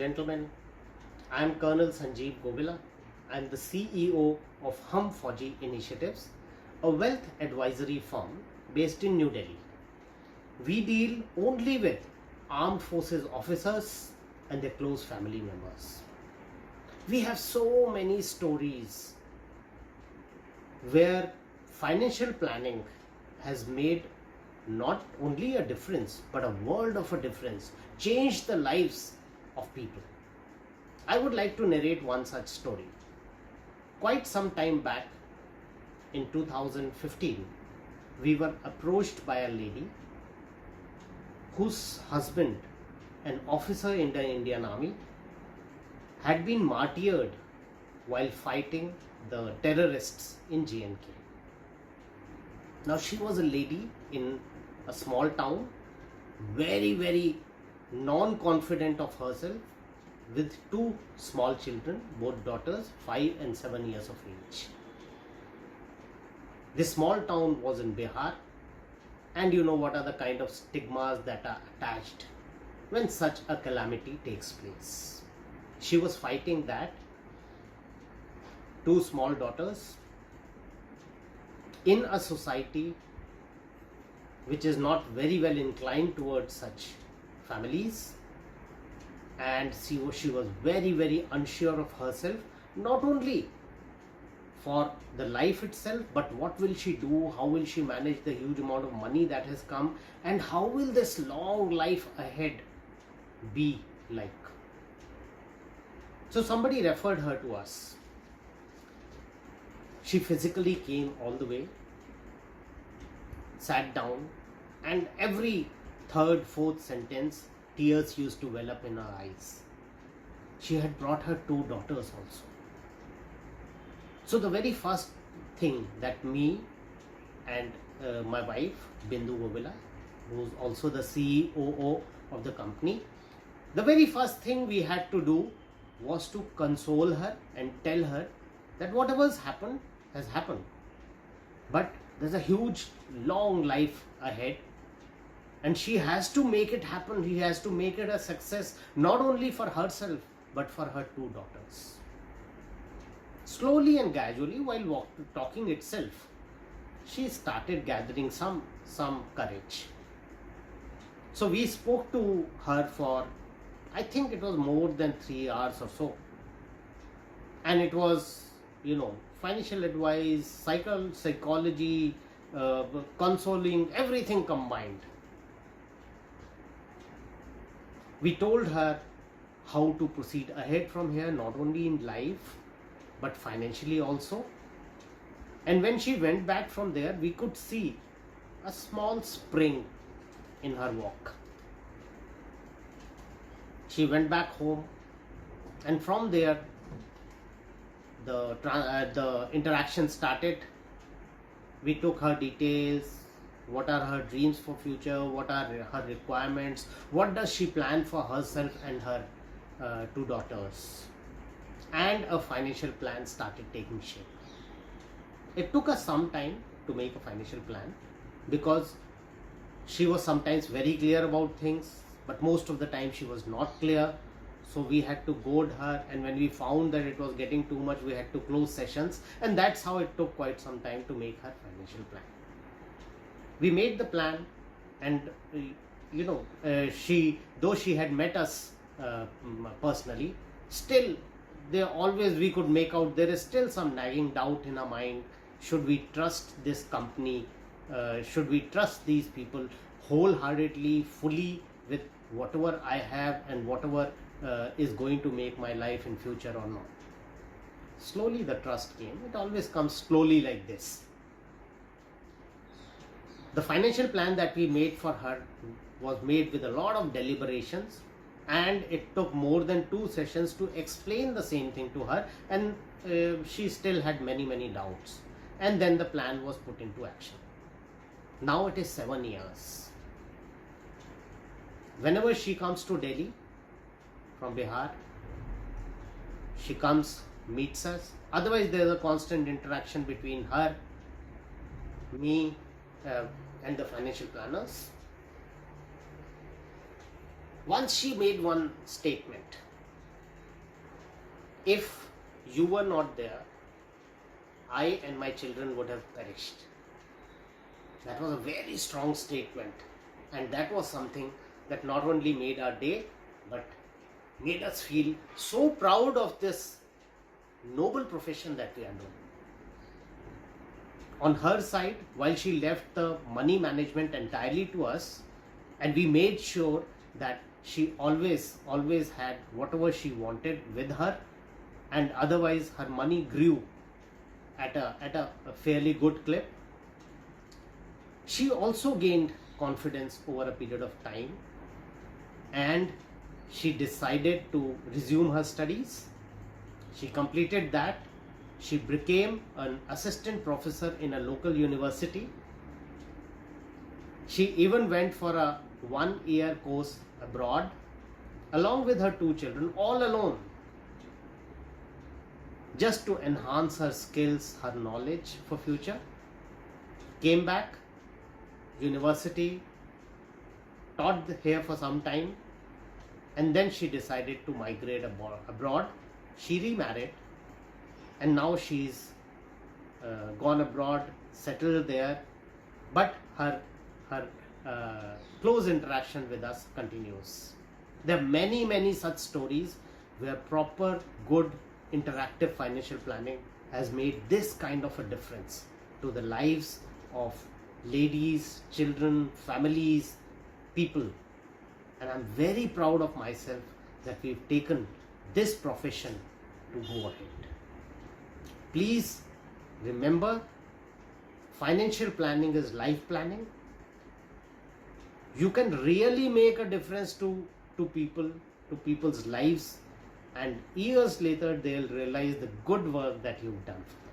gentlemen, I am Colonel Sanjeev Govila. I am the CEO of Hum Fauji Initiatives, a wealth advisory firm based in New Delhi. We deal only with armed forces officers and their close family members. We have so many stories where financial planning has made not only a difference but a world of a difference, changed the lives of people. I would like to narrate one such story. Quite some time back, in 2015, we were approached by a lady whose husband, an officer in the Indian Army, had been martyred while fighting the terrorists in J&K. Now she was a lady in a small town, very non-confident of herself, with two small children, both daughters, 5 and 7 years of age. This small town was in Bihar, and you know what are the kind of stigmas that are attached when such a calamity takes place. She was fighting that, two small daughters, in a society which is not very well inclined towards such families, and she was very unsure of herself, not only for the life itself, but what will she do, how will she manage the huge amount of money that has come, and how will this long life ahead be like. So somebody referred her to us. She physically came all the way, sat down, and every third, fourth sentence, tears used to well up in her eyes. She had brought her two daughters also. So the very first thing that me and my wife, Bindu Govila, who is also the CEO of the company, the very first thing we had to do was to console her and tell her that whatever's happened has happened. But there's a huge, long life ahead, and she has to make it happen. She has to make it a success, not only for herself, but for her two daughters. Slowly and gradually, while talking itself, she started gathering some courage. So we spoke to her for, I think it was more than 3 hours or so. And it was, financial advice, psychology, consoling, everything combined. We told her how to proceed ahead from here, not only in life, but financially also. And when she went back from there, we could see a small spring in her walk. She went back home, and from there, the interaction started. We took her details, what are her dreams for future, what are her requirements, what does she plan for herself and her two daughters, and a financial plan started taking shape. It took us some time to make a financial plan because she was sometimes very clear about things, but most of the time she was not clear. So we had to goad her, and when we found that it was getting too much, we had to close sessions, and that's how it took quite some time to make her financial plan. We made the plan, and though she had met us personally, still we could make out there is still some nagging doubt in her mind. Should we trust this company? Should we trust these people wholeheartedly, fully, with whatever I have and whatever is going to make my life in future or not? Slowly the trust came. It always comes slowly like this. The financial plan that we made for her was made with a lot of deliberations, and it took more than 2 sessions to explain the same thing to her, and she still had many doubts. And then the plan was put into action. Now it is 7 years. Whenever she comes to Delhi from Bihar, she comes, meets us. Otherwise there is a constant interaction between her, me, and the financial planners. Once she made one statement if you were not there, I and my children would have perished. That was a very strong statement, and that was something that not only made our day but made us feel so proud of this noble profession that we are doing. On her side, while she left the money management entirely to us, and we made sure that she always had whatever she wanted with her, and otherwise her money grew at a fairly good clip. She also gained confidence over a period of time, and she decided to resume her studies. She completed that. She became an assistant professor in a local university. She even went for a 1-year course abroad along with her 2 children, all alone, just to enhance her skills, her knowledge for future. Came back, university, taught here for some time, and then she decided to migrate abroad. She remarried, and now she's gone abroad, settled there, but her close interaction with us continues. There are many such stories where proper, good, interactive financial planning has made this kind of a difference to the lives of ladies, children, families, people. And I'm very proud of myself that we've taken this profession to go ahead. Please remember, financial planning is life planning. You can really make a difference to people's lives, and years later they'll realize the good work that you've done for them.